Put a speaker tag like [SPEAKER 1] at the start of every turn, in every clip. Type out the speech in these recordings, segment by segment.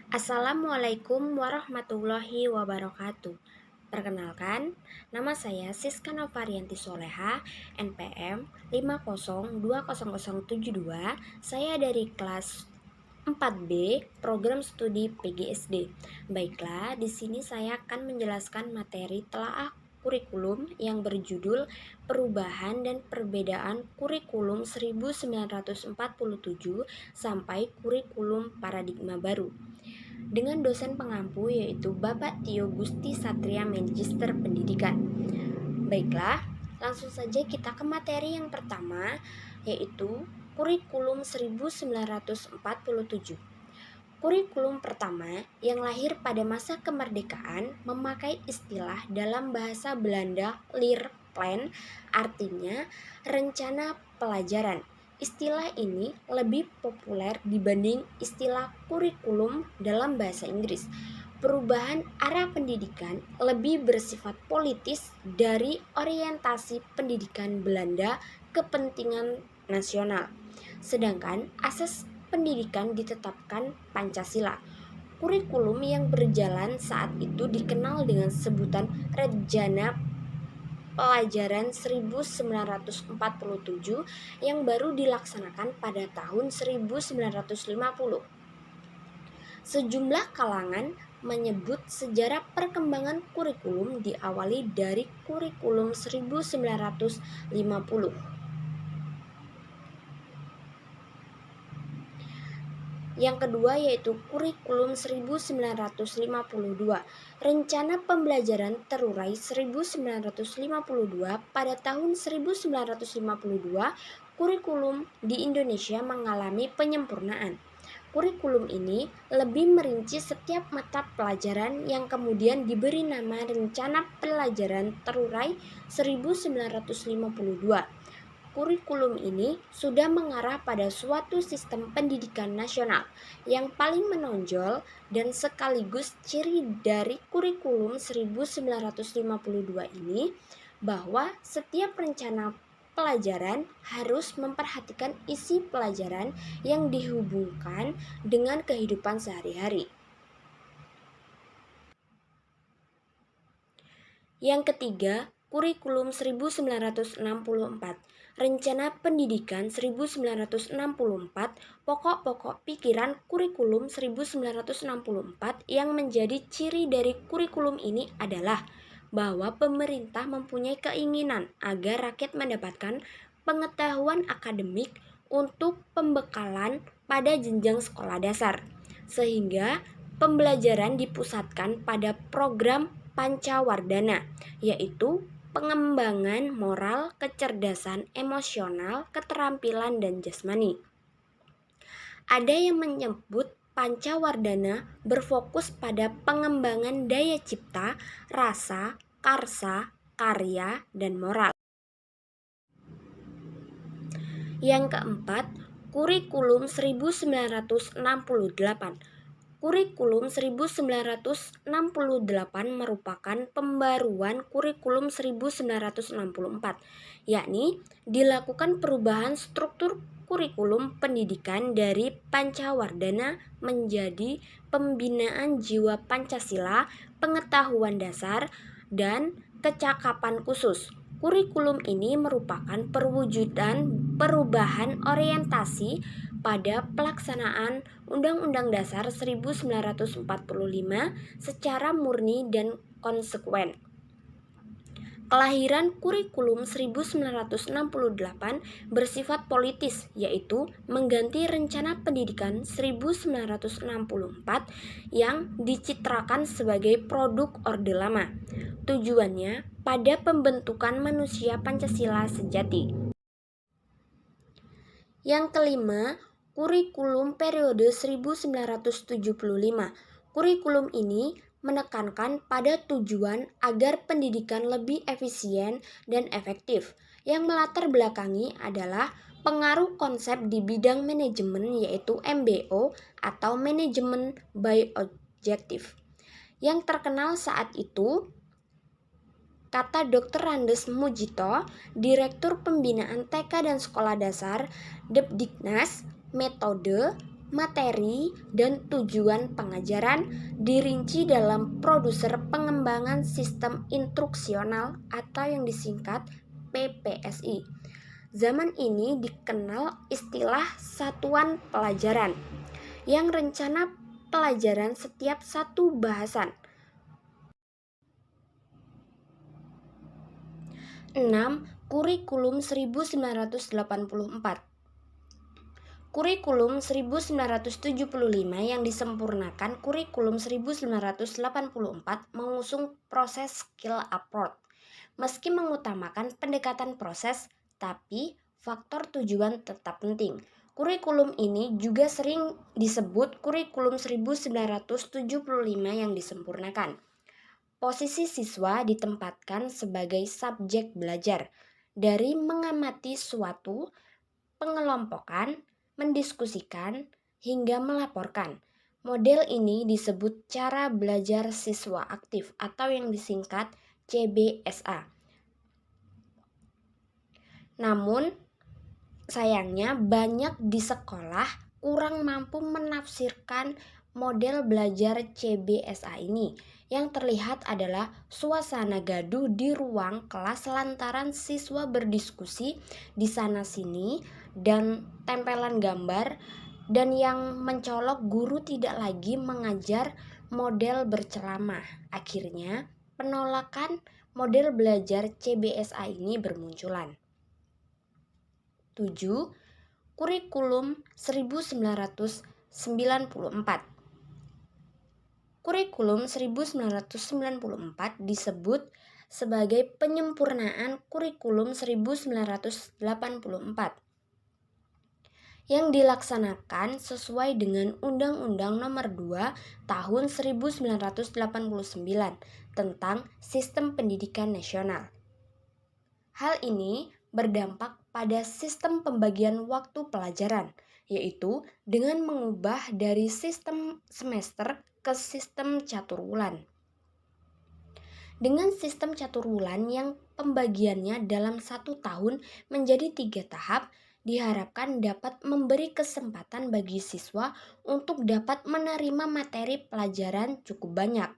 [SPEAKER 1] Assalamualaikum warahmatullahi wabarakatuh. Perkenalkan, nama saya Siska Novarianti Soleha, NPM 50200072. Saya dari kelas 4B, program studi PGSD. Baiklah, di sini saya akan menjelaskan materi telaah kurikulum yang berjudul Perubahan dan Perbedaan Kurikulum 1947 sampai Kurikulum Paradigma Baru, dengan dosen pengampu yaitu Bapak Tio Gusti Satria Magister Pendidikan. Baiklah, langsung saja kita ke materi yang pertama, yaitu Kurikulum 1947. Kurikulum pertama yang lahir pada masa kemerdekaan memakai istilah dalam bahasa Belanda leerplan, artinya rencana pelajaran. Istilah ini lebih populer dibanding istilah kurikulum dalam bahasa Inggris. Perubahan arah pendidikan lebih bersifat politis dari orientasi pendidikan Belanda kepentingan nasional. Sedangkan asas pendidikan ditetapkan Pancasila. Kurikulum yang berjalan saat itu dikenal dengan sebutan Rencana Pelajaran 1947 yang baru dilaksanakan pada tahun 1950. Sejumlah kalangan menyebut sejarah perkembangan kurikulum diawali dari kurikulum 1950. Yang kedua yaitu kurikulum 1952. Rencana pembelajaran terurai 1952. Pada tahun 1952, kurikulum di Indonesia mengalami penyempurnaan. Kurikulum ini lebih merinci setiap mata pelajaran yang kemudian diberi nama Rencana Pelajaran Terurai 1952. Kurikulum ini sudah mengarah pada suatu sistem pendidikan nasional yang paling menonjol dan sekaligus ciri dari kurikulum 1952 ini bahwa setiap rencana pelajaran harus memperhatikan isi pelajaran yang dihubungkan dengan kehidupan sehari-hari. Yang ketiga, kurikulum 1964. Rencana Pendidikan 1964, pokok-pokok pikiran kurikulum 1964 yang menjadi ciri dari kurikulum ini adalah bahwa pemerintah mempunyai keinginan agar rakyat mendapatkan pengetahuan akademik untuk pembekalan pada jenjang sekolah dasar, sehingga pembelajaran dipusatkan pada program Pancawardana, yaitu pengembangan moral, kecerdasan emosional, keterampilan, dan jasmani. Ada yang menyebut Pancawardana berfokus pada pengembangan daya cipta, rasa, karsa, karya, dan moral. Yang keempat, kurikulum 1968. Kurikulum 1968 merupakan pembaruan kurikulum 1964, yakni dilakukan perubahan struktur kurikulum pendidikan dari Pancawardana menjadi pembinaan jiwa Pancasila, pengetahuan dasar, dan kecakapan khusus. Kurikulum ini merupakan perwujudan perubahan orientasi pada pelaksanaan Undang-Undang Dasar 1945 secara murni dan konsekuen. Kelahiran kurikulum 1968 bersifat politis, yaitu mengganti Rencana Pendidikan 1964 yang dicitrakan sebagai produk Orde Lama. Tujuannya pada pembentukan manusia Pancasila sejati. Yang kelima, kurikulum periode 1975. Kurikulum ini menekankan pada tujuan agar pendidikan lebih efisien dan efektif. Yang melatar belakangi adalah pengaruh konsep di bidang manajemen yaitu MBO atau Management by Objective. Yang terkenal saat itu, kata Dr. Randes Mujito, Direktur Pembinaan TK dan Sekolah Dasar Depdiknas, metode Materi dan tujuan pengajaran dirinci dalam Produser Pengembangan Sistem Instruksional atau yang disingkat PPSI. Zaman ini dikenal istilah satuan pelajaran, yang rencana pelajaran setiap satu bahasan. 6. Kurikulum 1984. Kurikulum 1975 yang disempurnakan kurikulum 1984 mengusung proses skill approach. Meski mengutamakan pendekatan proses, tapi faktor tujuan tetap penting. Kurikulum ini juga sering disebut kurikulum 1975 yang disempurnakan. Posisi siswa ditempatkan sebagai subjek belajar, dari mengamati suatu, pengelompokan, mendiskusikan, hingga melaporkan. Model ini disebut cara belajar siswa aktif atau yang disingkat CBSA. Namun, sayangnya banyak di sekolah kurang mampu menafsirkan model belajar CBSA ini. Yang terlihat adalah suasana gaduh di ruang kelas lantaran siswa berdiskusi di sana-sini dan tempelan gambar, dan yang mencolok guru tidak lagi mengajar model berceramah. Akhirnya, penolakan model belajar CBSA ini bermunculan. 7. Kurikulum 1994. Kurikulum 1994 disebut sebagai penyempurnaan kurikulum 1984 yang dilaksanakan sesuai dengan Undang-Undang Nomor 2 Tahun 1989 tentang Sistem Pendidikan Nasional. Hal ini berdampak pada sistem pembagian waktu pelajaran, yaitu dengan mengubah dari sistem semester ke sistem caturwulan. Dengan sistem caturwulan yang pembagiannya dalam 1 tahun menjadi 3 tahap, diharapkan dapat memberi kesempatan bagi siswa untuk dapat menerima materi pelajaran cukup banyak.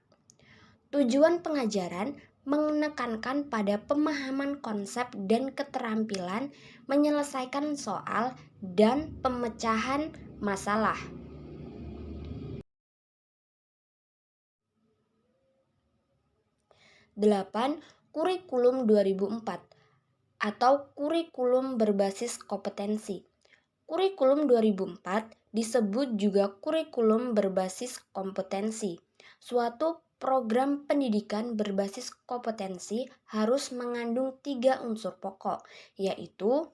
[SPEAKER 1] Tujuan pengajaran menekankan pada pemahaman konsep dan keterampilan menyelesaikan soal dan pemecahan masalah. 8. Kurikulum 2004 atau kurikulum berbasis kompetensi. Kurikulum 2004 disebut juga kurikulum berbasis kompetensi. Suatu program pendidikan berbasis kompetensi harus mengandung 3 unsur pokok, yaitu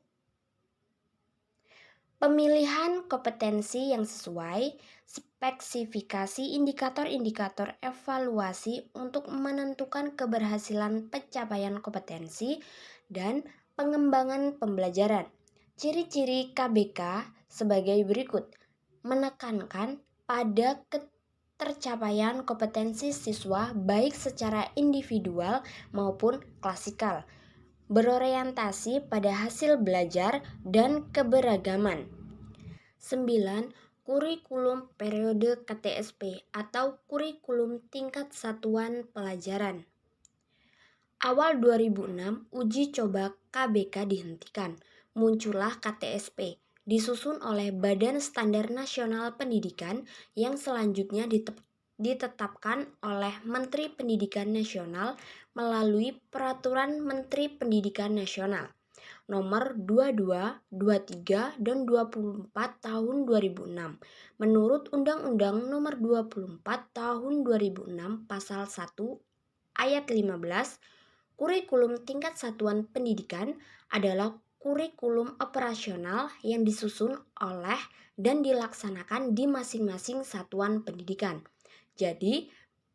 [SPEAKER 1] pemilihan kompetensi yang sesuai, spesifikasi indikator-indikator evaluasi untuk menentukan keberhasilan pencapaian kompetensi, dan pengembangan pembelajaran. Ciri-ciri KBK sebagai berikut: menekankan pada ketercapaian kompetensi siswa baik secara individual maupun klasikal, berorientasi pada hasil belajar dan keberagaman. 9. Kurikulum periode KTSP atau kurikulum tingkat satuan pelajaran. Awal 2006, uji coba KBK dihentikan. Muncullah KTSP, disusun oleh Badan Standar Nasional Pendidikan yang selanjutnya ditetapkan oleh Menteri Pendidikan Nasional melalui Peraturan Menteri Pendidikan Nasional Nomor 22, 23, dan 24 Tahun 2006. Menurut Undang-Undang Nomor 24 Tahun 2006 Pasal 1 Ayat 15, kurikulum tingkat satuan pendidikan adalah kurikulum operasional yang disusun oleh dan dilaksanakan di masing-masing satuan pendidikan. Jadi,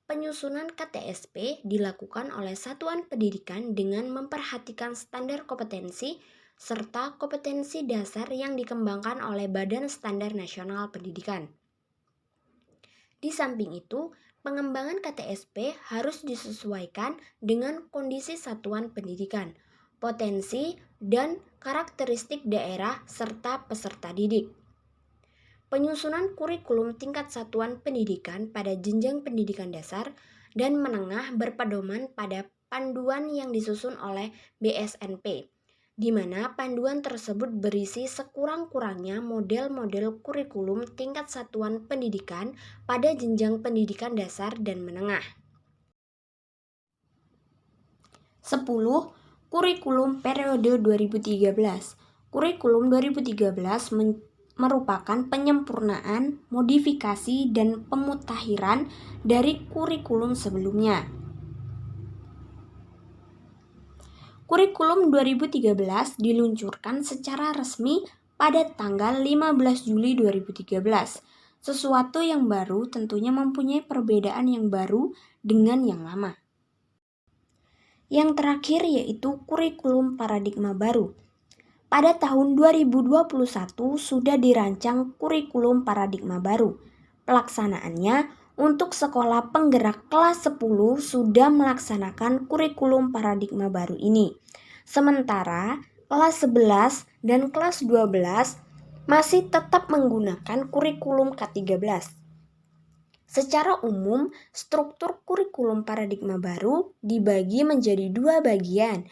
[SPEAKER 1] penyusunan KTSP dilakukan oleh satuan pendidikan dengan memperhatikan standar kompetensi serta kompetensi dasar yang dikembangkan oleh Badan Standar Nasional Pendidikan. Di samping itu, pengembangan KTSP harus disesuaikan dengan kondisi satuan pendidikan, potensi dan karakteristik daerah serta peserta didik. penyusunan kurikulum tingkat satuan pendidikan pada jenjang pendidikan dasar dan menengah berpedoman pada panduan yang disusun oleh BSNP, di mana panduan tersebut berisi sekurang-kurangnya model-model kurikulum tingkat satuan pendidikan pada jenjang pendidikan dasar dan menengah. 10. Kurikulum periode 2013. Kurikulum 2013 merupakan penyempurnaan, modifikasi, dan pemutakhiran dari kurikulum sebelumnya. Kurikulum 2013 diluncurkan secara resmi pada tanggal 15 Juli 2013. Sesuatu yang baru tentunya mempunyai perbedaan yang baru dengan yang lama. Yang terakhir yaitu kurikulum paradigma baru. Pada tahun 2021 sudah dirancang kurikulum paradigma baru. Pelaksanaannya untuk sekolah penggerak kelas 10 sudah melaksanakan kurikulum paradigma baru ini. Sementara kelas 11 dan kelas 12 masih tetap menggunakan kurikulum K13. Secara umum, struktur kurikulum paradigma baru dibagi menjadi 2 bagian.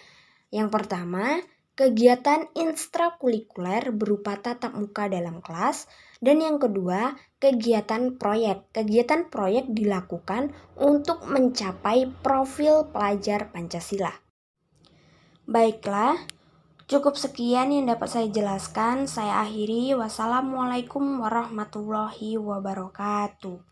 [SPEAKER 1] Yang pertama, kegiatan ekstrakurikuler berupa tatap muka dalam kelas, dan yang kedua, kegiatan proyek. Kegiatan proyek dilakukan untuk mencapai profil pelajar Pancasila. Baiklah, cukup sekian yang dapat saya jelaskan. Saya akhiri. Wassalamualaikum warahmatullahi wabarakatuh.